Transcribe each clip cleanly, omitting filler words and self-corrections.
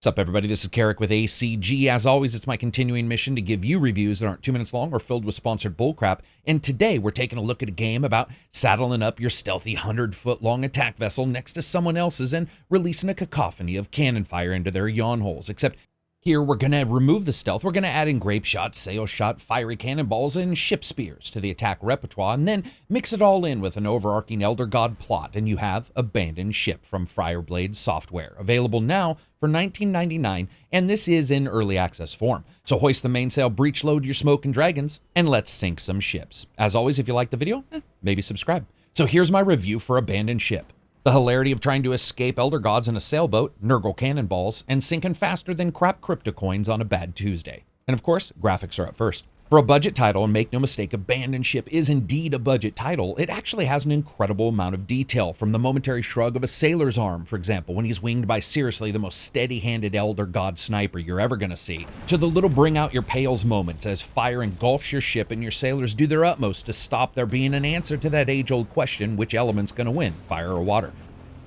What's up, everybody? This is Karak with ACG. As always, it's my continuing mission to give you reviews that aren't 2 minutes long or filled with sponsored bullcrap. And today, we're taking a look at a game about saddling up your stealthy 100-foot-long attack vessel next to someone else's and releasing a cacophony of cannon fire into their yawn holes. Except here, we're going to remove the stealth. We're going to add in grape shot, sail shot, fiery cannonballs, and ship spears to the attack repertoire, and then mix it all in with an overarching Elder God plot, and you have Abandoned Ship from Fireblade Software, available now for $19.99, and this is in early access form. So hoist the mainsail, breech load your smoking dragons, and let's sink some ships. As always, if you like the video, maybe subscribe. So here's my review for Abandoned Ship. The hilarity of trying to escape Elder Gods in a sailboat, Nurgle cannonballs, and sinking faster than crap crypto coins on a bad Tuesday. And of course, graphics are up first. For a budget title, and make no mistake, Abandoned Ship is indeed a budget title, it actually has an incredible amount of detail, from the momentary shrug of a sailor's arm, for example, when he's winged by seriously the most steady-handed Elder God sniper you're ever going to see, to the little bring out your pails moments as fire engulfs your ship and your sailors do their utmost to stop there being an answer to that age-old question, which element's going to win, fire or water.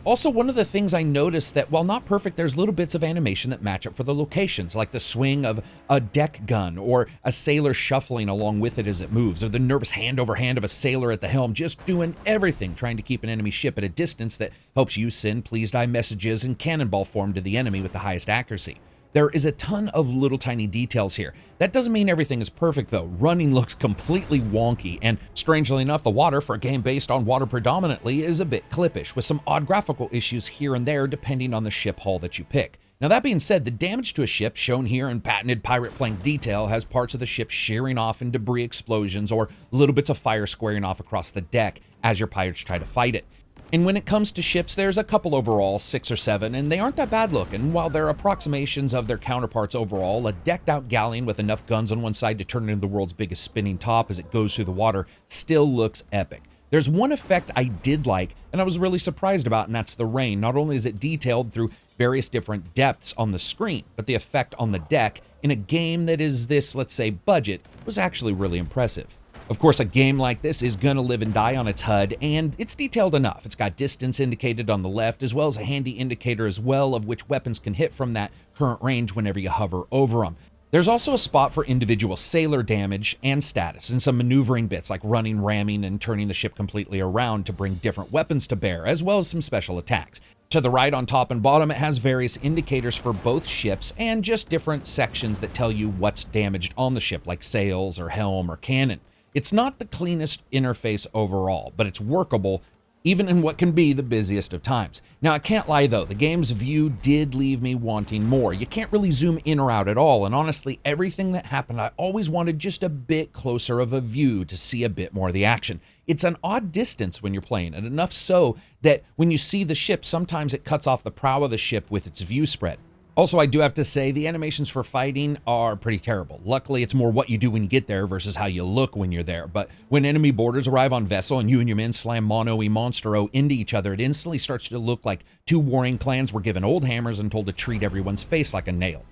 Also, one of the things I noticed that, while not perfect, there's little bits of animation that match up for the locations, like the swing of a deck gun, or a sailor shuffling along with it as it moves, or the nervous hand over hand of a sailor at the helm just doing everything trying to keep an enemy ship at a distance that helps you send pleased-eye messages in cannonball form to the enemy with the highest accuracy. There is a ton of little tiny details here. That doesn't mean everything is perfect though. Running looks completely wonky, and strangely enough, the water for a game based on water predominantly is a bit clippish, with some odd graphical issues here and there depending on the ship hull that you pick. Now that being said, the damage to a ship, shown here in patented pirate plank detail, has parts of the ship shearing off in debris explosions or little bits of fire squaring off across the deck as your pirates try to fight it. And when it comes to ships, there's a couple overall, 6 or 7, and they aren't that bad looking. While they're approximations of their counterparts overall, a decked out galleon with enough guns on one side to turn it into the world's biggest spinning top as it goes through the water still looks epic. There's one effect I did like, and I was really surprised about, and that's the rain. Not only is it detailed through various different depths on the screen, but the effect on the deck in a game that is this, let's say, budget, was actually really impressive. Of course, a game like this is going to live and die on its HUD, and it's detailed enough. It's got distance indicated on the left, as well as a handy indicator as well of which weapons can hit from that current range whenever you hover over them. There's also a spot for individual sailor damage and status, and some maneuvering bits like running, ramming, and turning the ship completely around to bring different weapons to bear, as well as some special attacks. To the right, on top and bottom, it has various indicators for both ships and just different sections that tell you what's damaged on the ship, like sails or helm or cannon. It's not the cleanest interface overall, but it's workable even in what can be the busiest of times. Now, I can't lie though, the game's view did leave me wanting more. You can't really zoom in or out at all, and honestly, everything that happened, I always wanted just a bit closer of a view to see a bit more of the action. It's an odd distance when you're playing, and enough so that when you see the ship, sometimes it cuts off the prow of the ship with its view spread. Also, I do have to say, the animations for fighting are pretty terrible. Luckily, it's more what you do when you get there versus how you look when you're there. But when enemy boarders arrive on vessel and you and your men slam mono-y monstro into each other, it instantly starts to look like two warring clans were given old hammers and told to treat everyone's face like a nail.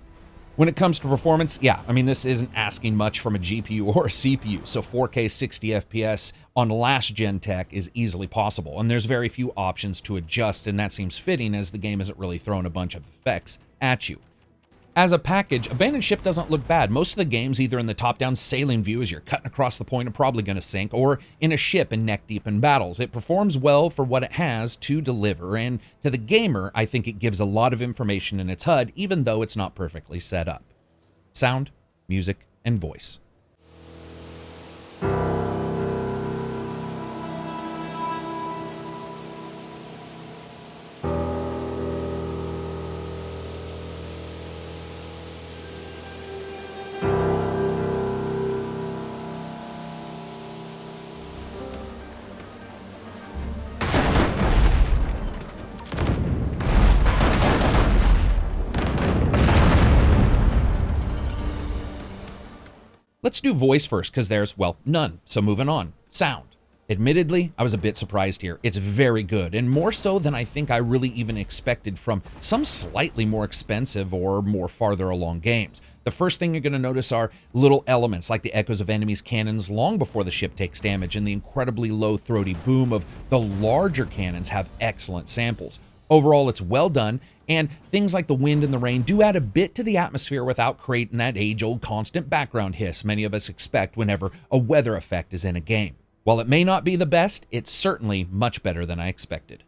When it comes to performance, yeah, I mean, this isn't asking much from a GPU or a CPU, so 4K 60 FPS on last-gen tech is easily possible, and there's very few options to adjust, and that seems fitting as the game isn't really throwing a bunch of effects at you. As a package, Abandoned Ship doesn't look bad. Most of the games, either in the top-down sailing view as you're cutting across the point and probably going to sink, or in a ship and neck-deep in battles. It performs well for what it has to deliver, and to the gamer, I think it gives a lot of information in its HUD, even though it's not perfectly set up. Sound, music, and voice. Let's do voice first, because there's, well, none, so moving on. Sound. Admittedly, I was a bit surprised here. It's very good, and more so than I think I really even expected from some slightly more expensive or more farther along games. The first thing you're going to notice are little elements like the echoes of enemies' cannons long before the ship takes damage, and the incredibly low throaty boom of the larger cannons have excellent samples. Overall, it's well done, And things like the wind and the rain do add a bit to the atmosphere without creating that age-old constant background hiss many of us expect whenever a weather effect is in a game. While it may not be the best, it's certainly much better than I expected.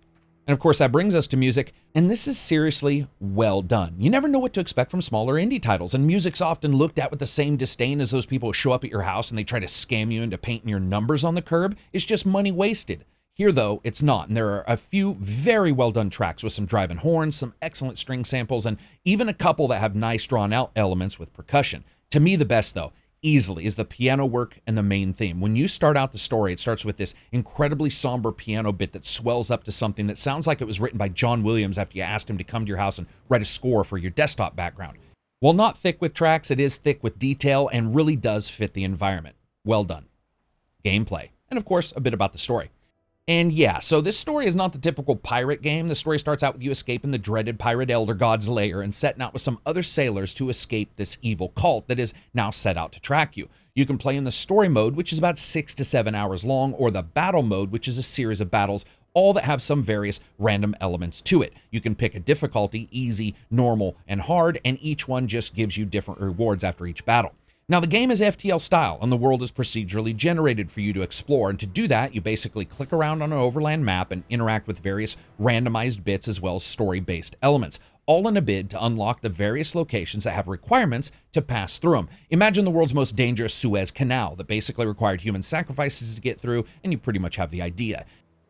And of course, that brings us to music, and this is seriously well done. You never know what to expect from smaller indie titles, and music's often looked at with the same disdain as those people who show up at your house and they try to scam you into painting your numbers on the curb. It's just money wasted. Here, though, it's not, and there are a few very well done tracks with some driving horns, some excellent string samples, and even a couple that have nice drawn out elements with percussion. To me, the best, though, easily, is the piano work and the main theme. When you start out the story, it starts with this incredibly somber piano bit that swells up to something that sounds like it was written by John Williams after you asked him to come to your house and write a score for your desktop background. While not thick with tracks, it is thick with detail and really does fit the environment. Well done. Gameplay. And of course, a bit about the story. And yeah, so this story is not the typical pirate game. The story starts out with you escaping the dreaded pirate elder god's lair and setting out with some other sailors to escape this evil cult that is now set out to track you. You can play in the story mode, which is about 6 to 7 hours long, or the battle mode, which is a series of battles, all that have some various random elements to it. You can pick a difficulty, easy, normal, and hard, and each one just gives you different rewards after each battle. Now, the game is FTL style, and the world is procedurally generated for you to explore, and to do that, you basically click around on an overland map and interact with various randomized bits as well as story-based elements, all in a bid to unlock the various locations that have requirements to pass through them. Imagine the world's most dangerous Suez Canal that basically required human sacrifices to get through, and you pretty much have the idea.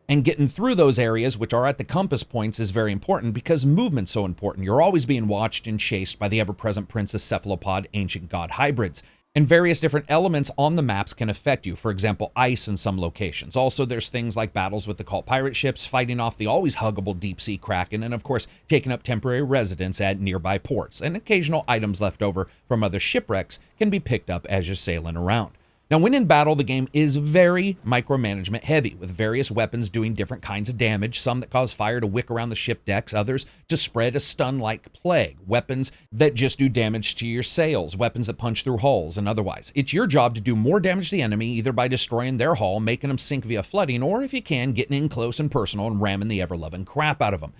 And getting through those areas, which are at the compass points, is very important because movement's so important. You're always being watched and chased by the ever-present princess cephalopod ancient god hybrids. And various different elements on the maps can affect you. For example, ice in some locations. Also, there's things like battles with the cult pirate ships, fighting off the always huggable deep-sea kraken, and of course, taking up temporary residence at nearby ports. And occasional items left over from other shipwrecks can be picked up as you're sailing around. Now, when in battle, the game is very micromanagement heavy, with various weapons doing different kinds of damage, some that cause fire to wick around the ship decks, others to spread a stun like plague, weapons that just do damage to your sails, weapons that punch through hulls, and otherwise. It's your job to do more damage to the enemy, either by destroying their hull, making them sink via flooding, or if you can, getting in close and personal and ramming the ever-loving crap out of them.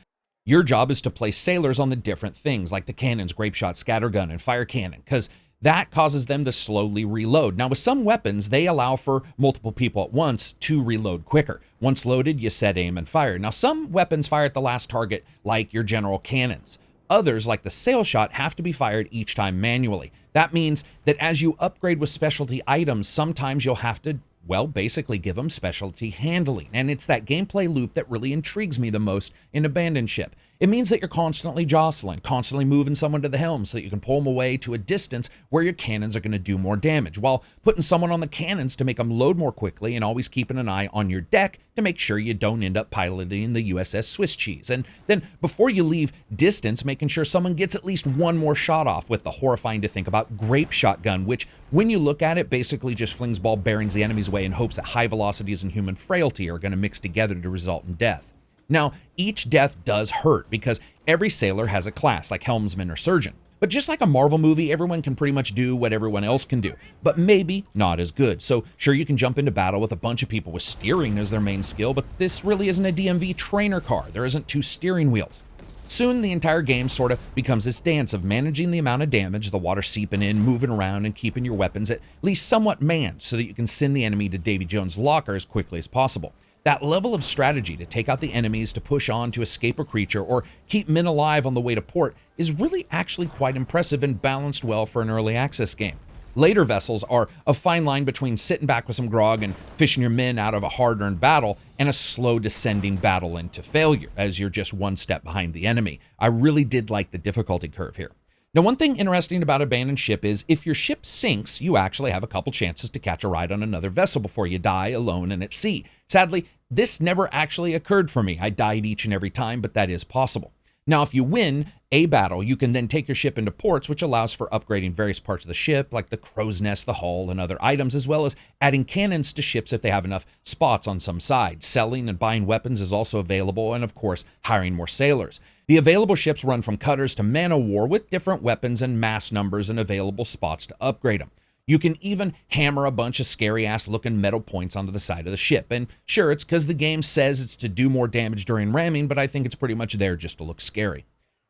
Your job is to place sailors on the different things, like the cannons, grape shot, scattergun, and fire cannon, because that causes them to slowly reload. Now, with some weapons, they allow for multiple people at once to reload quicker. Once loaded, you set aim and fire. Now, some weapons fire at the last target, like your general cannons. Others, like the sail shot, have to be fired each time manually. That means that as you upgrade with specialty items, sometimes you'll have to, well, basically give them specialty handling. And it's that gameplay loop that really intrigues me the most in Abandoned Ship. It means that you're constantly jostling, constantly moving someone to the helm so that you can pull them away to a distance where your cannons are going to do more damage, while putting someone on the cannons to make them load more quickly, and always keeping an eye on your deck to make sure you don't end up piloting the USS Swiss cheese. And then before you leave distance, making sure someone gets at least one more shot off with the horrifying to think about grape shotgun, which when you look at it basically just flings ball bearings the enemy's way in hopes that high velocities and human frailty are going to mix together to result in death. Now, each death does hurt because every sailor has a class, like helmsman or surgeon. But just like a Marvel movie, everyone can pretty much do what everyone else can do, but maybe not as good. So sure, you can jump into battle with a bunch of people with steering as their main skill, but this really isn't a DMV trainer car. There isn't 2 steering wheels. Soon, the entire game sort of becomes this dance of managing the amount of damage, the water seeping in, moving around, and keeping your weapons at least somewhat manned so that you can send the enemy to Davy Jones' locker as quickly as possible. That level of strategy to take out the enemies, to push on, to escape a creature, or keep men alive on the way to port is really actually quite impressive and balanced well for an early access game. Later vessels are a fine line between sitting back with some grog and fishing your men out of a hard-earned battle and a slow descending battle into failure as you're just one step behind the enemy. I really did like the difficulty curve here. Now, one thing interesting about Abandoned Ship is if your ship sinks, you actually have a couple chances to catch a ride on another vessel before you die alone and at sea. Sadly, this never actually occurred for me. I died each and every time, but that is possible. Now, if you win a battle, you can then take your ship into ports, which allows for upgrading various parts of the ship, like the crow's nest, the hull, and other items, as well as adding cannons to ships if they have enough spots on some side. Selling and buying weapons is also available, and of course, hiring more sailors. The available ships run from cutters to man-o'-war with different weapons and mass numbers and available spots to upgrade them. You can even hammer a bunch of scary-ass looking metal points onto the side of the ship. And sure, it's because the game says it's to do more damage during ramming, but I think it's pretty much there just to look scary.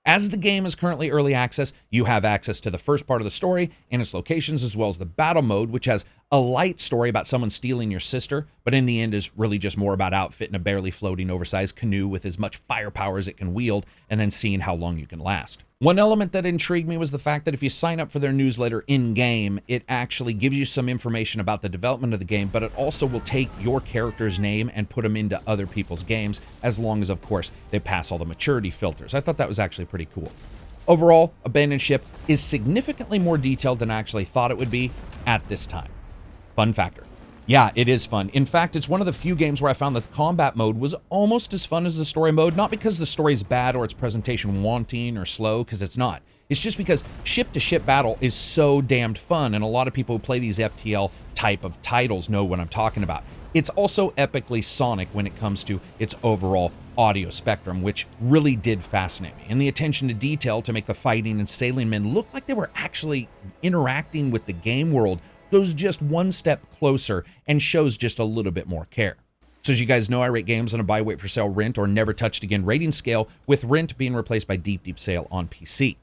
As the game is currently early access, you have access to the first part of the story and its locations, as well as the battle mode, which has a light story about someone stealing your sister, but in the end is really just more about outfitting a barely floating oversized canoe with as much firepower as it can wield, and then seeing how long you can last. One element that intrigued me was the fact that if you sign up for their newsletter in-game, it actually gives you some information about the development of the game, but it also will take your character's name and put them into other people's games, as long as, of course, they pass all the maturity filters. I thought that was actually pretty cool. Overall, Abandoned Ship is significantly more detailed than I actually thought it would be at this time. Fun factor. Yeah, it is fun. In fact, it's one of the few games where I found that the combat mode was almost as fun as the story mode, not because the story is bad or its presentation wanting or slow, because it's not. It's just because ship-to-ship battle is so damned fun, and a lot of people who play these FTL type of titles know what I'm talking about. It's also epically sonic when it comes to its overall audio spectrum, which really did fascinate me. And the attention to detail to make the fighting and sailing men look like they were actually interacting with the game world goes just one step closer and shows just a little bit more care. So as you guys know, I rate games on a buy, wait for sale, rent, or never touched again rating scale, with rent being replaced by deep sale on PC.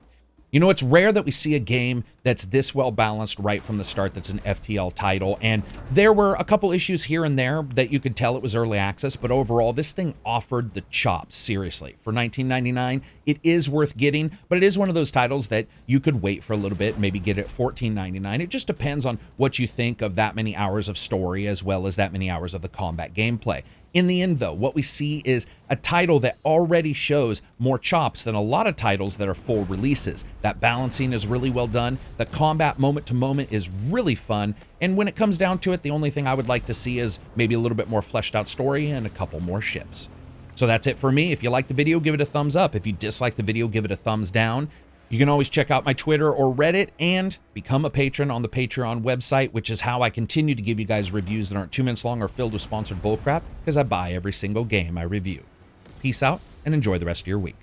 You know, it's rare that we see a game that's this well balanced right from the start that's an FTL title, and there were a couple issues here and there that you could tell it was early access, but overall, this thing offered the chops, seriously. For $19.99, it is worth getting, but it is one of those titles that you could wait for a little bit, maybe get it at $14.99. It just depends on what you think of that many hours of story as well as that many hours of the combat gameplay. In the end, though, what we see is a title that already shows more chops than a lot of titles that are full releases. That balancing is really well done. The combat moment to moment is really fun. And when it comes down to it, the only thing I would like to see is maybe a little bit more fleshed out story and a couple more ships. So that's it for me. If you like the video, give it a thumbs up. If you dislike the video, give it a thumbs down. You can always check out my Twitter or Reddit and become a patron on the Patreon website, which is how I continue to give you guys reviews that aren't 2 minutes long or filled with sponsored bullcrap, because I buy every single game I review. Peace out and enjoy the rest of your week.